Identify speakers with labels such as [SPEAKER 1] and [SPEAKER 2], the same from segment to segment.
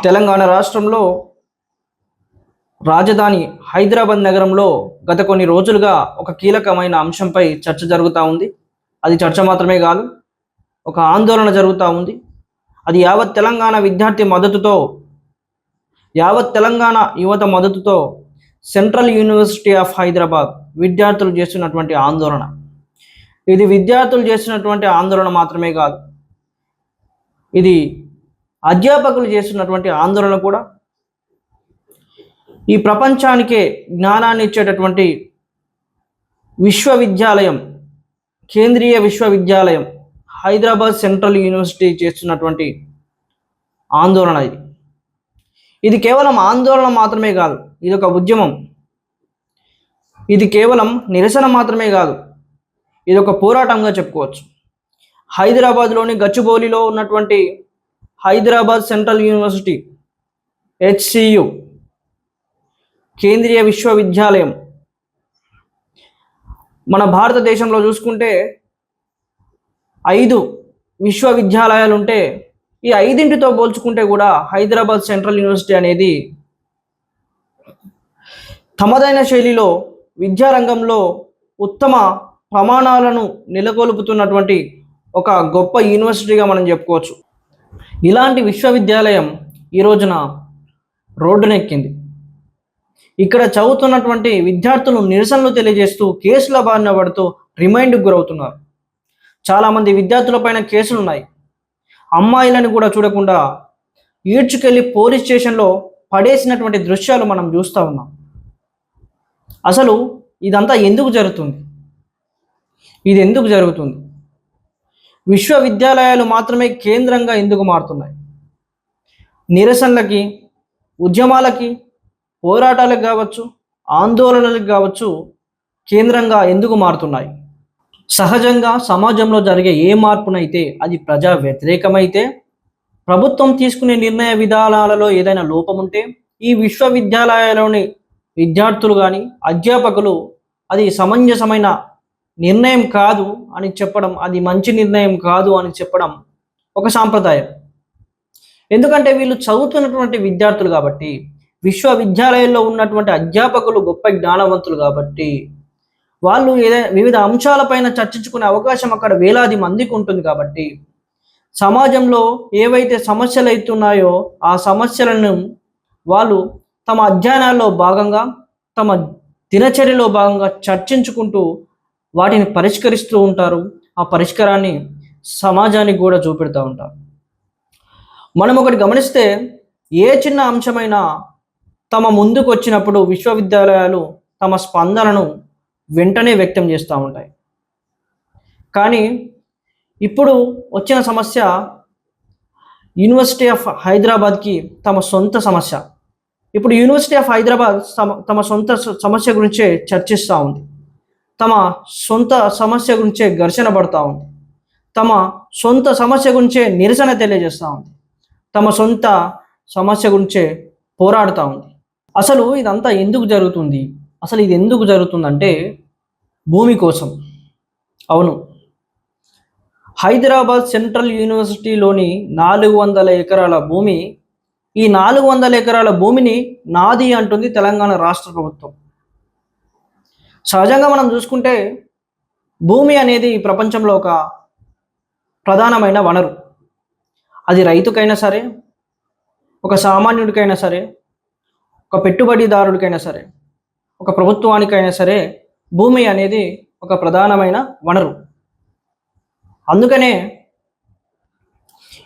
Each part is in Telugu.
[SPEAKER 1] తెలంగాణ రాష్ట్రంలో రాజధాని హైదరాబాద్ నగరంలో గత కొన్ని రోజులుగా ఒక కీలకమైన అంశంపై చర్చ జరుగుతూ ఉంది. అది చర్చ మాత్రమే కాదు, ఒక ఆందోళన జరుగుతూ ఉంది. అది యావత్ తెలంగాణ విద్యార్థి మద్దతుతో, యావత్ తెలంగాణ యువత మద్దతుతో సెంట్రల్ యూనివర్సిటీ ఆఫ్ హైదరాబాద్ విద్యార్థులు చేస్తున్నటువంటి ఆందోళన. ఇది విద్యార్థులు చేస్తున్నటువంటి ఆందోళన మాత్రమే కాదు, ఇది అధ్యాపకులు చేస్తున్నటువంటి ఆందోళన కూడా. ఈ ప్రపంచానికే జ్ఞానాన్ని ఇచ్చేటటువంటి విశ్వవిద్యాలయం, కేంద్రీయ విశ్వవిద్యాలయం హైదరాబాద్ సెంట్రల్ యూనివర్సిటీ చేస్తున్నటువంటి ఆందోళన ఇది కేవలం ఆందోళన మాత్రమే కాదు, ఇది ఒక ఉద్యమం. ఇది కేవలం నిరసన మాత్రమే కాదు, ఇది ఒక పోరాటంగా చెప్పుకోవచ్చు. హైదరాబాద్లోని గచ్చిబౌలిలో ఉన్నటువంటి హైదరాబాద్ సెంట్రల్ యూనివర్సిటీ HCU కేంద్రీయ విశ్వవిద్యాలయం, మన భారతదేశంలో చూసుకుంటే 5 విశ్వవిద్యాలయాలు ఉంటే ఈ 5ంటితో పోల్చుకుంటే కూడా హైదరాబాద్ సెంట్రల్ యూనివర్సిటీ అనేది తమదైన శైలిలో విద్యారంగంలో ఉత్తమ ప్రమాణాలను నెలకొల్పుతున్నటువంటి ఒక గొప్ప యూనివర్సిటీగా మనం చెప్పుకోవచ్చు. ఇలాంటి విశ్వవిద్యాలయం ఈ రోజున రోడ్డునెక్కింది. ఇక్కడ చదువుతున్నటువంటి విద్యార్థులు నిరసనలు తెలియజేస్తూ కేసుల బారిన పడుతూ రిమైండ్కి గురవుతున్నారు. చాలామంది విద్యార్థులపైన కేసులు ఉన్నాయి. అమ్మాయిలను కూడా చూడకుండా ఈడ్చుకెళ్ళి పోలీస్ స్టేషన్లో పడేసినటువంటి దృశ్యాలు మనం చూస్తూ ఉన్నాం. అసలు ఇదంతా ఎందుకు జరుగుతుంది? ఇది ఎందుకు జరుగుతుంది? విశ్వవిద్యాలయాలు మాత్రమే కేంద్రంగా ఎందుకు మారుతున్నాయి? నిరసనలకి, ఉద్యమాలకి, పోరాటాలకు కావచ్చు, ఆందోళనలకు కావచ్చు కేంద్రంగా ఎందుకు మారుతున్నాయి? సహజంగా సమాజంలో జరిగే ఏ మార్పునైతే అది ప్రజా వ్యతిరేకమైతే, ప్రభుత్వం తీసుకునే నిర్ణయ విధానాలలో ఏదైనా లోపం ఉంటే ఈ విశ్వవిద్యాలయాల్లోని విద్యార్థులు కానీ అధ్యాపకులు అది సమంజసమైన నిర్ణయం కాదు అని చెప్పడం, అది మంచి నిర్ణయం కాదు అని చెప్పడం ఒక సాంప్రదాయం. ఎందుకంటే వీళ్ళు చదువుతున్నటువంటి విద్యార్థులు కాబట్టి, విశ్వవిద్యాలయాల్లో ఉన్నటువంటి అధ్యాపకులు గొప్ప జ్ఞానవంతులు కాబట్టి వాళ్ళు వివిధ అంశాలపైన చర్చించుకునే అవకాశం అక్కడ వేలాది మందికి ఉంటుంది. కాబట్టి సమాజంలో ఏవైతే సమస్యలు అవుతున్నాయో ఆ సమస్యలను వాళ్ళు తమ అధ్యయనాల్లో భాగంగా, తమ దినచర్యలో భాగంగా చర్చించుకుంటూ వాటిని పరిష్కరిస్తూ ఉంటారు. ఆ పరిష్కారాన్ని సమాజానికి కూడా చూపెడుతూ ఉంటారు. మనం ఒకటి గమనిస్తే, ఏ చిన్న అంశమైనా తమ ముందుకు వచ్చినప్పుడు విశ్వవిద్యాలయాలు తమ స్పందనను వెంటనే వ్యక్తం చేస్తూ ఉంటాయి. కానీ ఇప్పుడు వచ్చిన సమస్య యూనివర్సిటీ ఆఫ్ హైదరాబాద్కి తమ సొంత సమస్య. ఇప్పుడు యూనివర్సిటీ ఆఫ్ హైదరాబాద్ తమ సొంత సమస్య గురించే చర్చిస్తూ ఉంది. తమ సొంత సమస్య గురించే ఘర్షణ పడుతూ ఉంది. తమ సొంత సమస్య గురించే నిరసన తెలియజేస్తూ ఉంది. తమ సొంత సమస్య గురించే పోరాడుతూ ఉంది. అసలు ఇదంతా ఎందుకు జరుగుతుంది? అసలు ఇది ఎందుకు జరుగుతుందంటే భూమి కోసం. అవును, హైదరాబాద్ సెంట్రల్ యూనివర్సిటీలోని 400 ఎకరాల భూమి, ఈ 400 ఎకరాల భూమిని నాది అంటుంది తెలంగాణ రాష్ట్ర ప్రభుత్వం. సహజంగా మనం చూసుకుంటే భూమి అనేది ఈ ప్రపంచంలో ఒక ప్రధానమైన వనరు. అది రైతుకైనా సరే, ఒక సామాన్యుడికైనా సరే, ఒక పెట్టుబడిదారుడికైనా సరే, ఒక ప్రభుత్వానికైనా సరే భూమి అనేది ఒక ప్రధానమైన వనరు. అందుకనే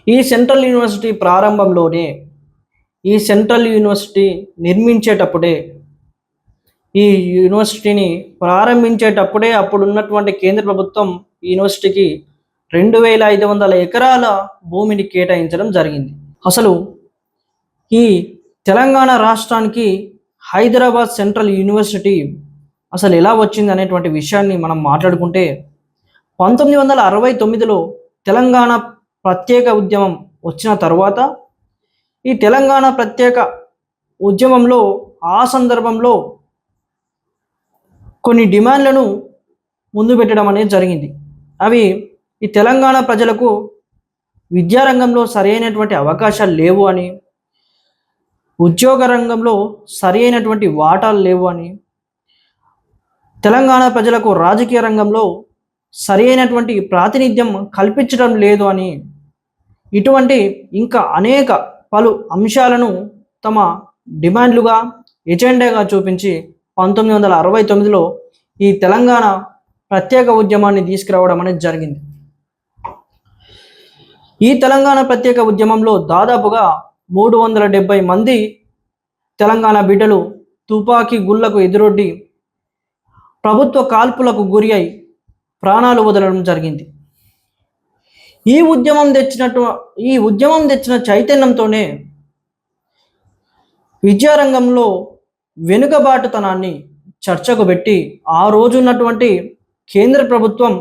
[SPEAKER 1] ఈ సెంట్రల్ యూనివర్సిటీ ప్రారంభంలోనే, ఈ సెంట్రల్ యూనివర్సిటీ నిర్మించేటప్పుడే, ఈ యూనివర్సిటీని ప్రారంభించేటప్పుడే అప్పుడున్నటువంటి కేంద్ర ప్రభుత్వం ఈ యూనివర్సిటీకి 2500 ఎకరాల భూమిని కేటాయించడం జరిగింది. అసలు ఈ తెలంగాణ రాష్ట్రానికి హైదరాబాద్ సెంట్రల్ యూనివర్సిటీ అసలు ఎలా వచ్చింది అనేటువంటి విషయాన్ని మనం మాట్లాడుకుంటే, 1969లో తెలంగాణ ప్రత్యేక ఉద్యమం వచ్చిన తర్వాత ఈ తెలంగాణ ప్రత్యేక ఉద్యమంలో ఆ సందర్భంలో కొన్ని డిమాండ్లను ముందు పెట్టడం అనేది జరిగింది. అవి ఈ తెలంగాణ ప్రజలకు విద్యారంగంలో సరైనటువంటి అవకాశాలు లేవు అని, ఉద్యోగ రంగంలో సరి అయినటువంటి వాటాలు లేవు అని, తెలంగాణ ప్రజలకు రాజకీయ రంగంలో సరి అయినటువంటి ప్రాతినిధ్యం కల్పించడం లేదు అని, ఇటువంటి ఇంకా అనేక పలు అంశాలను తమ డిమాండ్లుగా ఎజెండాగా చూపించి 1969లో ఈ తెలంగాణ ప్రత్యేక ఉద్యమాన్ని తీసుకురావడం అనేది జరిగింది. ఈ తెలంగాణ ప్రత్యేక ఉద్యమంలో దాదాపుగా 370 మంది తెలంగాణ బిడ్డలు తుపాకీ గుళ్లకు ఎదురొడ్డి ప్రభుత్వ కాల్పులకు గురి అయి ప్రాణాలు వదలడం జరిగింది. ఈ ఉద్యమం తెచ్చిన చైతన్యంతోనే విద్యారంగంలో వెనుకబాటుతనాన్ని చర్చకు పెట్టి ఆ రోజు ఉన్నటువంటి కేంద్ర ప్రభుత్వం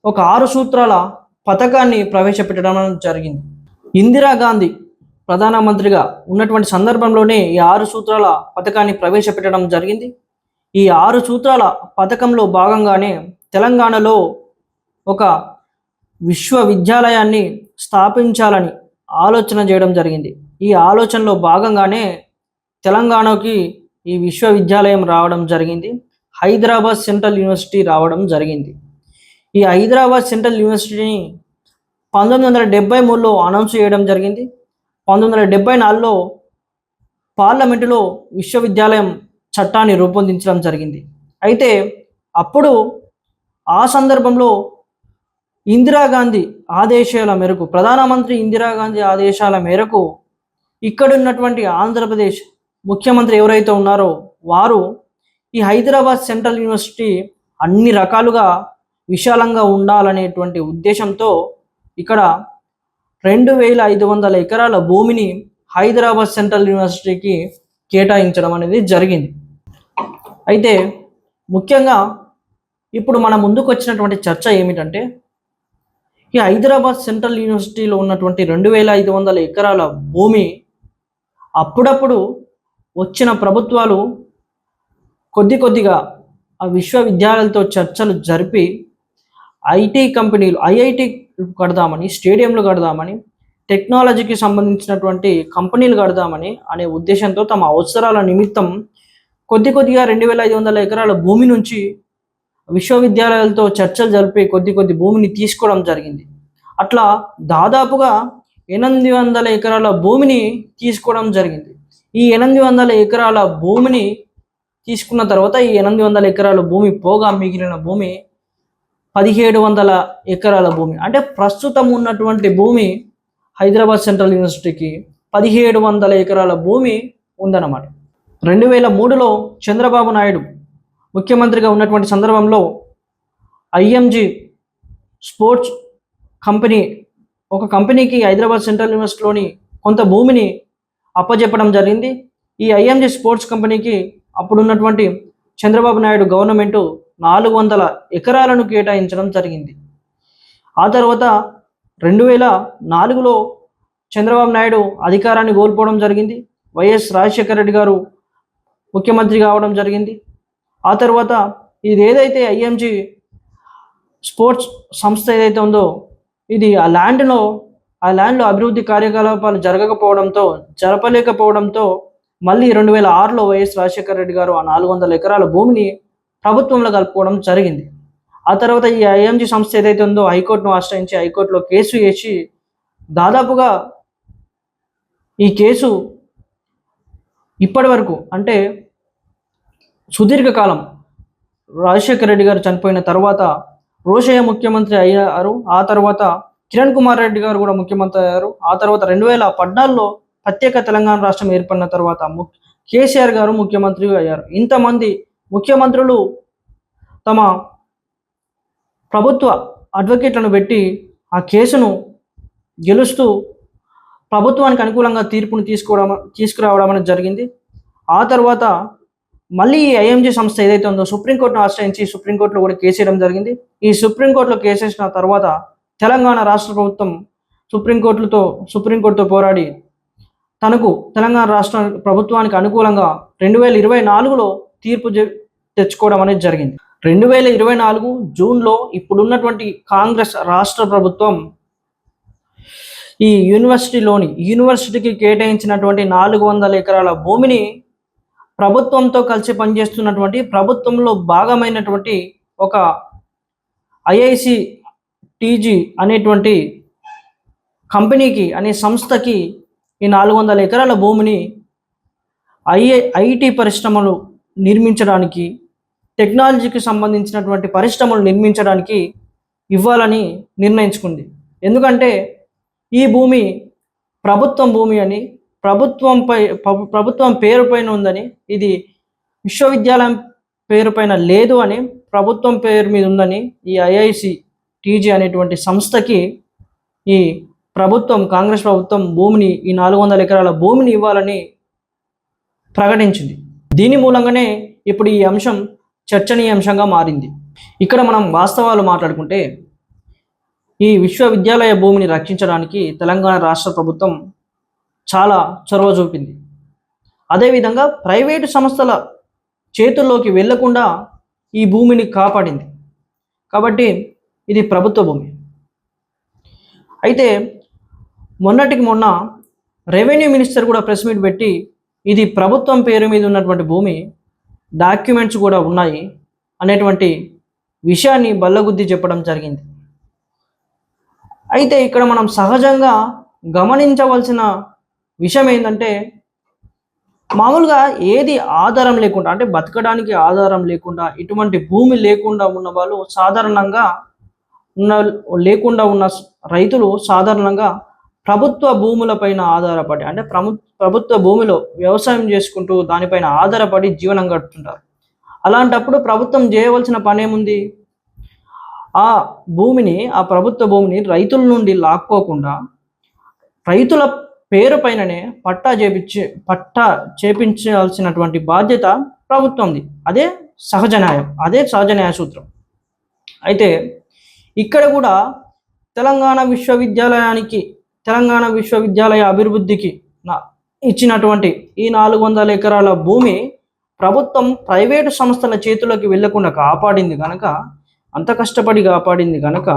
[SPEAKER 1] ఒక 6 సూత్రాల పథకాన్ని ప్రవేశపెట్టడం జరిగింది. ఇందిరాగాంధీ ప్రధానమంత్రిగా ఉన్నటువంటి సందర్భంలోనే ఈ 6 సూత్రాల పథకాన్ని ప్రవేశపెట్టడం జరిగింది. ఈ 6 సూత్రాల పథకంలో భాగంగానే తెలంగాణలో ఒక విశ్వవిద్యాలయాన్ని స్థాపించాలని ఆలోచన చేయడం జరిగింది. ఈ ఆలోచనలో భాగంగానే తెలంగాణకి ఈ విశ్వవిద్యాలయం రావడం జరిగింది. హైదరాబాద్ సెంట్రల్ యూనివర్సిటీ రావడం జరిగింది. ఈ హైదరాబాద్ సెంట్రల్ యూనివర్సిటీని 1973లో అనౌన్స్ చేయడం జరిగింది. 1974లో పార్లమెంటులో విశ్వవిద్యాలయం చట్టాన్ని రూపొందించడం జరిగింది. అయితే అప్పుడు ఆ సందర్భంలో ఇందిరాగాంధీ ఆదేశాల మేరకు, ప్రధానమంత్రి ఇందిరాగాంధీ ఆదేశాల మేరకు ఇక్కడున్నటువంటి ఆంధ్రప్రదేశ్ ముఖ్యమంత్రి ఎవరైతే ఉన్నారో వారు ఈ హైదరాబాద్ సెంట్రల్ యూనివర్సిటీ అన్ని రకాలుగా విశాలంగా ఉండాలనేటువంటి ఉద్దేశంతో ఇక్కడ 2500 ఎకరాల భూమిని హైదరాబాద్ సెంట్రల్ యూనివర్సిటీకి కేటాయించడం అనేది జరిగింది. అయితే ముఖ్యంగా ఇప్పుడు మన ముందుకు వచ్చినటువంటి చర్చ ఏమిటంటే, ఈ హైదరాబాద్ సెంట్రల్ యూనివర్సిటీలో ఉన్నటువంటి 2500 ఎకరాల భూమి అప్పుడప్పుడు వచ్చిన ప్రభుత్వాలు కొద్దిగా ఆ విశ్వవిద్యాలయాలతో చర్చలు జరిపి ఐఐటి కడదామని, స్టేడియంలు కడదామని, టెక్నాలజీకి సంబంధించినటువంటి కంపెనీలు కడదామని అనే ఉద్దేశంతో తమ అవసరాల నిమిత్తం కొద్దిగా 2500 ఎకరాల భూమి నుంచి విశ్వవిద్యాలయాలతో చర్చలు జరిపి కొద్ది భూమిని తీసుకోవడం జరిగింది. అట్లా దాదాపుగా 800 ఎకరాల భూమిని తీసుకోవడం జరిగింది. ఈ 800 ఎకరాల భూమిని తీసుకున్న తర్వాత ఈ 800 ఎకరాల భూమి పోగా మిగిలిన భూమి 1700 ఎకరాల భూమి, అంటే ప్రస్తుతం ఉన్నటువంటి భూమి హైదరాబాద్ సెంట్రల్ యూనివర్సిటీకి 1700 ఎకరాల భూమి ఉందన్నమాట. 2003లో చంద్రబాబు నాయుడు ముఖ్యమంత్రిగా ఉన్నటువంటి సందర్భంలో ఐఎంజీ స్పోర్ట్స్ కంపెనీ ఒక కంపెనీకి హైదరాబాద్ సెంట్రల్ యూనివర్సిటీలోని కొంత భూమిని అప్పచెప్పడం జరిగింది. ఈ ఐఎంజీ స్పోర్ట్స్ కంపెనీకి అప్పుడున్నటువంటి చంద్రబాబు నాయుడు గవర్నమెంటు 400 ఎకరాలను కేటాయించడం జరిగింది. ఆ తర్వాత 2004లో చంద్రబాబు నాయుడు అధికారాన్ని కోల్పోవడం జరిగింది. వైఎస్ రాజశేఖర రెడ్డి గారు ముఖ్యమంత్రి కావడం జరిగింది. ఆ తర్వాత ఇది ఏదైతే ఐఎంజీ స్పోర్ట్స్ సంస్థ ఏదైతే ఉందో ఇది ఆ ల్యాండ్లో అభివృద్ధి కార్యకలాపాలు జరపలేకపోవడంతో మళ్ళీ 2006లో వైఎస్ రాజశేఖర రెడ్డి గారు ఆ 400 ఎకరాల భూమిని ప్రభుత్వంలో కలుపుకోవడం జరిగింది. ఆ తర్వాత ఈ ఐఎంజీ సంస్థ ఏదైతే ఉందో హైకోర్టును ఆశ్రయించి హైకోర్టులో కేసు వేసి దాదాపుగా ఈ కేసు ఇప్పటి వరకు, అంటే సుదీర్ఘకాలం రాజశేఖర రెడ్డి గారు చనిపోయిన తర్వాత రోషయ్య ముఖ్యమంత్రి అయ్యారు. ఆ తర్వాత కిరణ్ కుమార్ రెడ్డి గారు కూడా ముఖ్యమంత్రి అయ్యారు. ఆ తర్వాత 2014లో ప్రత్యేక తెలంగాణ రాష్ట్రం ఏర్పడిన తర్వాత కేసీఆర్ గారు ముఖ్యమంత్రి అయ్యారు. ఇంతమంది ముఖ్యమంత్రులు తమ ప్రభుత్వ అడ్వకేట్లను పెట్టి ఆ కేసును గెలుస్తూ ప్రభుత్వానికి అనుకూలంగా తీర్పును తీసుకురావడం అనేది జరిగింది. ఆ తర్వాత మళ్ళీ ఈ ఐఎంజీ సంస్థ ఏదైతే ఉందో సుప్రీంకోర్టును ఆశ్రయించి సుప్రీంకోర్టులో కూడా కేసు వేయడం జరిగింది. ఈ సుప్రీంకోర్టులో కేసు వేసిన తర్వాత తెలంగాణ రాష్ట్ర ప్రభుత్వం సుప్రీంకోర్టుతో పోరాడి తనకు తెలంగాణ రాష్ట్ర ప్రభుత్వానికి అనుకూలంగా 2024లో తీర్పు తెచ్చుకోవడం అనేది జరిగింది. 2024 జూన్లో ఇప్పుడున్నటువంటి కాంగ్రెస్ రాష్ట్ర ప్రభుత్వం ఈ యూనివర్సిటీకి కేటాయించినటువంటి 400 ఎకరాల భూమిని ప్రభుత్వంతో కలిసి పనిచేస్తున్నటువంటి ప్రభుత్వంలో భాగమైనటువంటి ఒక ఐఐసి టీజీ అనేటువంటి కంపెనీకి సంస్థకి ఈ 400 ఎకరాల భూమిని ఐటీ పరిశ్రమలు నిర్మించడానికి, టెక్నాలజీకి సంబంధించినటువంటి పరిశ్రమలు నిర్మించడానికి ఇవ్వాలని నిర్ణయించుకుంది. ఎందుకంటే ఈ భూమి ప్రభుత్వం భూమి అని, ప్రభుత్వం పేరు పైన ఉందని, ఇది విశ్వవిద్యాలయం పేరు పైన లేదు అని, ప్రభుత్వం పేరు మీద ఉందని ఈ ఐఐసి టీజీ అనేటువంటి సంస్థకి ఈ కాంగ్రెస్ ప్రభుత్వం భూమిని, ఈ 400 ఎకరాల భూమిని ఇవ్వాలని ప్రకటించింది. దీని మూలంగానే ఇప్పుడు ఈ అంశం చర్చనీయాంశంగా మారింది. ఇక్కడ మనం వాస్తవాలు మాట్లాడుకుంటే ఈ విశ్వవిద్యాలయ భూమిని రక్షించడానికి తెలంగాణ రాష్ట్ర ప్రభుత్వం చాలా చొరవ చూపింది. అదేవిధంగా ప్రైవేటు సంస్థల చేతుల్లోకి వెళ్లకుండా ఈ భూమిని కాపాడింది. కాబట్టి ఇది ప్రభుత్వ భూమి. అయితే మొన్నటికి మొన్న రెవెన్యూ మినిస్టర్ కూడా ప్రెస్ మీట్ పెట్టి ఇది ప్రభుత్వం పేరు మీద ఉన్నటువంటి భూమి, డాక్యుమెంట్స్ కూడా ఉన్నాయి అనేటువంటి విషయాన్ని బల్లగుద్ది చెప్పడం జరిగింది. అయితే ఇక్కడ మనం సహజంగా గమనించవలసిన విషయం ఏంటంటే, మామూలుగా ఏది ఆధారం లేకుండా, అంటే బతకడానికి ఆధారం లేకుండా, ఇటువంటి భూమి లేకుండా ఉన్న వాళ్ళు సాధారణంగా లేకుండా ఉన్న రైతులు సాధారణంగా ప్రభుత్వ భూములపైన ఆధారపడి, అంటే ప్రభుత్వ భూమిలో వ్యవసాయం చేసుకుంటూ దానిపైన ఆధారపడి జీవనం గడుపుతుంటారు. అలాంటప్పుడు ప్రభుత్వం చేయవలసిన పని ఏముంది? ఆ ప్రభుత్వ భూమిని రైతుల నుండి లాక్కోకుండా రైతుల పేరు పైననే పట్టా చేపించాల్సినటువంటి బాధ్యత ప్రభుత్వంది. అదే సహజ న్యాయ సూత్రం. అయితే ఇక్కడ కూడా తెలంగాణ విశ్వవిద్యాలయ అభివృద్ధికి ఇచ్చినటువంటి ఈ 400 ఎకరాల భూమి ప్రభుత్వం ప్రైవేటు సంస్థల చేతుల్లోకి వెళ్లకుండా కాపాడింది కనుక, అంత కష్టపడి కాపాడింది కనుక,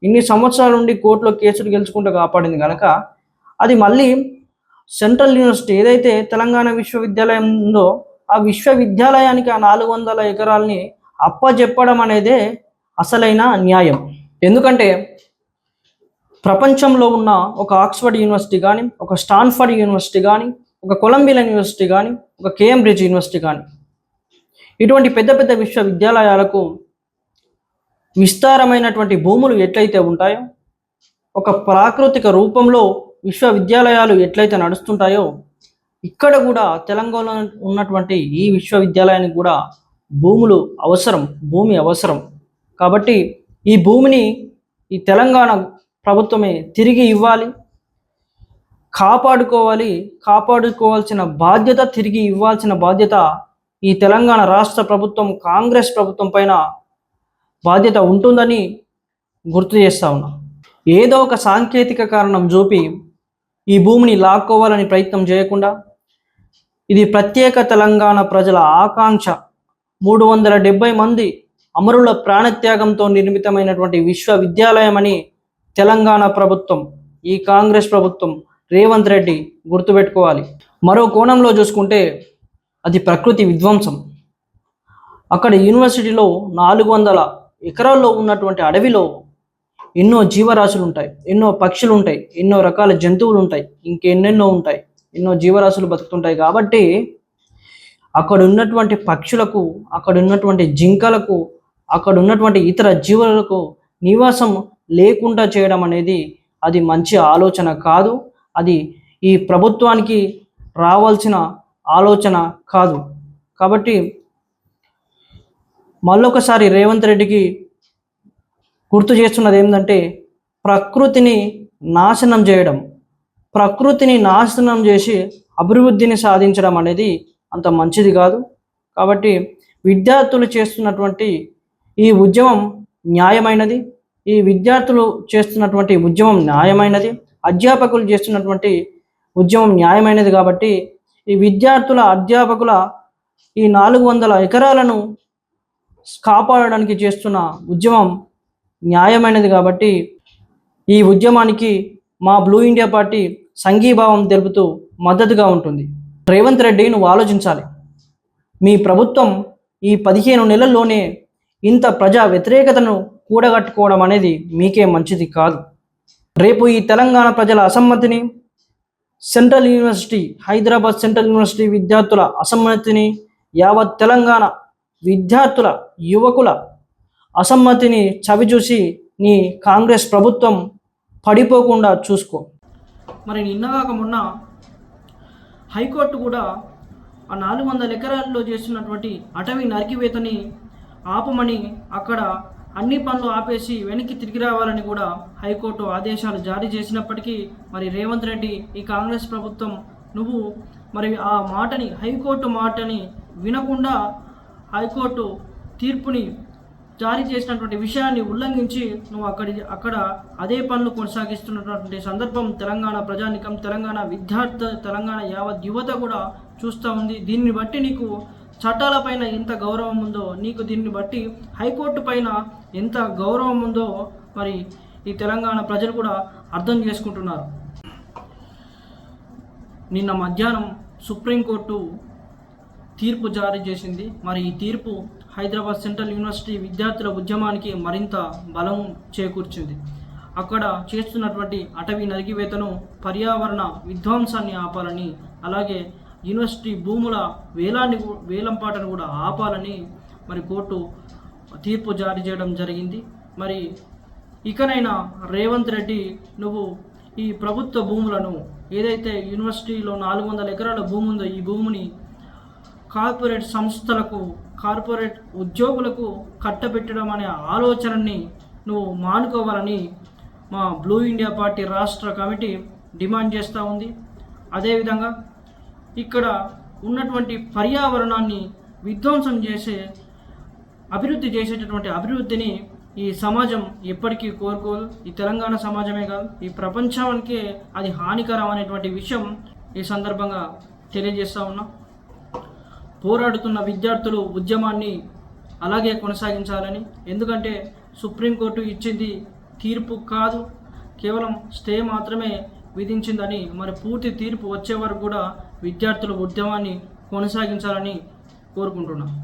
[SPEAKER 1] ఇన్ని సంవత్సరాల నుండి కోర్టులో కేసులు గెలుచుకుంటూ కాపాడింది కనుక, అది మళ్ళీ సెంట్రల్ యూనివర్సిటీ ఏదైతే తెలంగాణ విశ్వవిద్యాలయం ఉందో ఆ విశ్వవిద్యాలయానికి ఆ 400 ఎకరాలని అప్పజెప్పడం అనేదే అసలైన న్యాయం. ఎందుకంటే ప్రపంచంలో ఉన్న ఒక ఆక్స్ఫర్డ్ యూనివర్సిటీ కానీ, ఒక స్టాన్ఫర్డ్ యూనివర్సిటీ కానీ, ఒక కొలంబియా యూనివర్సిటీ కానీ, ఒక కేంబ్రిడ్జ్ యూనివర్సిటీ కానీ, ఇటువంటి పెద్ద పెద్ద విశ్వవిద్యాలయాలకు విస్తారమైనటువంటి భూములు ఎట్లయితే ఉంటాయో, ఒక ప్రాకృతిక రూపంలో విశ్వవిద్యాలయాలు ఎట్లయితే నడుస్తుంటాయో, ఇక్కడ కూడా తెలంగాణలో ఉన్నటువంటి ఈ విశ్వవిద్యాలయానికి కూడా భూమి అవసరం. కాబట్టి ఈ భూమిని ఈ తెలంగాణ ప్రభుత్వమే తిరిగి ఇవ్వాలి, కాపాడుకోవాల్సిన బాధ్యత, తిరిగి ఇవ్వాల్సిన బాధ్యత ఈ తెలంగాణ రాష్ట్ర ప్రభుత్వం, కాంగ్రెస్ ప్రభుత్వం పైన బాధ్యత ఉంటుందని గుర్తు చేస్తా ఉన్నా. ఏదో ఒక సాంకేతిక కారణం చూపి ఈ భూమిని లాక్కోవాలని ప్రయత్నం చేయకుండా, ఇది ప్రత్యేక తెలంగాణ ప్రజల ఆకాంక్ష, 370 మంది అమరుల ప్రాణత్యాగంతో నిర్మితమైనటువంటి విశ్వవిద్యాలయం అని తెలంగాణ ప్రభుత్వం, ఈ కాంగ్రెస్ ప్రభుత్వం, రేవంత్ రెడ్డి గుర్తుపెట్టుకోవాలి. మరో కోణంలో చూసుకుంటే అది ప్రకృతి విధ్వంసం. అక్కడ యూనివర్సిటీలో 400 ఎకరాల్లో ఉన్నటువంటి అడవిలో ఎన్నో జీవరాశులు ఉంటాయి, ఎన్నో పక్షులు ఉంటాయి, ఎన్నో రకాల జంతువులు ఉంటాయి, ఇంకెన్నెన్నో ఉంటాయి, ఎన్నో జీవరాశులు బతుకుతుంటాయి. కాబట్టి అక్కడ ఉన్నటువంటి పక్షులకు, అక్కడ ఉన్నటువంటి జింకలకు, అక్కడ ఉన్నటువంటి ఇతర జీవులకు నివాసం లేకుండా చేయడం అనేది అది మంచి ఆలోచన కాదు. అది ఈ ప్రభుత్వానికి రావాల్సిన ఆలోచన కాదు. కాబట్టి మళ్ళొకసారి రేవంత్ రెడ్డికి గుర్తు చేస్తున్నది ఏంటంటే, ప్రకృతిని నాశనం చేసి అభివృద్ధిని సాధించడం అనేది అంత మంచిది కాదు. కాబట్టి విద్యార్థులు చేస్తున్నటువంటి ఈ ఉద్యమం న్యాయమైనది, ఈ విద్యార్థులు చేస్తున్నటువంటి ఉద్యమం న్యాయమైనది, అధ్యాపకులు చేస్తున్నటువంటి ఉద్యమం న్యాయమైనది. కాబట్టి ఈ అధ్యాపకుల ఈ 400 ఎకరాలను కాపాడడానికి చేస్తున్న ఉద్యమం న్యాయమైనది. కాబట్టి ఈ ఉద్యమానికి మా బ్లూ ఇండియా పార్టీ సంఘీభావం తెలుపుతూ మద్దతుగా ఉంటుంది. రేవంత్ రెడ్డి నువ్వు ఆలోచించాలి. మీ ప్రభుత్వం ఈ 15 నెలల్లోనే ఇంత ప్రజా వ్యతిరేకతను కూడగట్టుకోవడం అనేది మీకే మంచిది కాదు. రేపు ఈ తెలంగాణ ప్రజల అసమ్మతిని, central university Hyderabad central university విద్యార్థుల అసమ్మతిని, యావత్ తెలంగాణ విద్యార్థుల యువకుల అసమ్మతిని చవిచూసి నీ కాంగ్రెస్ ప్రభుత్వం పడిపోకుండా చూసుకో. మరి నిన్నగాక మొన్న హైకోర్టు కూడా ఆ 400 ఎకరాల్లో చేస్తున్నటువంటి అటవీ నరికివేతని ఆపమని, అక్కడ అన్ని పనులు ఆపేసి వెనక్కి తిరిగి రావాలని కూడా హైకోర్టు ఆదేశాలు జారీ చేసినప్పటికీ మరి రేవంత్ రెడ్డి ఈ కాంగ్రెస్ ప్రభుత్వం నువ్వు మరి ఆ మాటని, హైకోర్టు మాటని వినకుండా హైకోర్టు తీర్పుని జారీ చేసినటువంటి విషయాన్ని ఉల్లంఘించి నువ్వు అక్కడ అదే పనులు కొనసాగిస్తున్నటువంటి సందర్భం తెలంగాణ ప్రజానికం, తెలంగాణ విద్యార్థి, తెలంగాణ యావత్ యువత కూడా చూస్తూ ఉంది. దీన్ని బట్టి నీకు చట్టాలపైన ఎంత గౌరవం ఉందో, నీకు దీన్ని బట్టి హైకోర్టు పైన ఎంత గౌరవం ఉందో మరి ఈ తెలంగాణ ప్రజలు కూడా అర్థం చేసుకుంటున్నారు. నిన్న మధ్యాహ్నం సుప్రీంకోర్టు తీర్పు జారీ చేసింది. మరి ఈ తీర్పు హైదరాబాద్ సెంట్రల్ యూనివర్సిటీ విద్యార్థుల ఉద్యమానికి మరింత బలం చేకూర్చింది. అక్కడ చేస్తున్నటువంటి అటవీ నరికివేతను, పర్యావరణ విధ్వంసాన్ని ఆపాలని, అలాగే యూనివర్సిటీ భూముల వేలంపాటను కూడా ఆపాలని మరి కోర్టు తీర్పు జారీ చేయడం జరిగింది. మరి ఇకనైనా రేవంత్ రెడ్డి నువ్వు ఈ ప్రభుత్వ భూములను, ఏదైతే యూనివర్సిటీలో 400 ఎకరాల భూమి ఉందో ఈ భూమిని కార్పొరేట్ సంస్థలకు, కార్పొరేట్ ఉద్యోగులకు కట్టబెట్టడం అనే ఆలోచనని నువ్వు మానుకోవాలని మా బ్లూ ఇండియా పార్టీ రాష్ట్ర కమిటీ డిమాండ్ చేస్తూ ఉంది. అదేవిధంగా ఇక్కడ ఉన్నటువంటి పర్యావరణాన్ని విధ్వంసం చేసే అభివృద్ధి చేసేటటువంటి అభివృద్ధిని ఈ సమాజం ఎప్పటికీ కోరుకోదు. ఈ తెలంగాణ సమాజమే కాదు, ఈ ప్రపంచానికే అది హానికరం అనేటువంటి విషయం ఈ సందర్భంగా తెలియజేస్తూ ఉన్నా. పోరాడుతున్న విద్యార్థులు ఉద్యమాన్ని అలాగే కొనసాగించాలని, ఎందుకంటే సుప్రీంకోర్టు ఇచ్చింది తీర్పు కాదు, కేవలం స్టే మాత్రమే విధించిందని. మరి పూర్తి తీర్పు వచ్చే వరకు కూడా విద్యార్థులు ఉద్యమాన్ని కొనసాగించాలని కోరుకుంటున్నాను.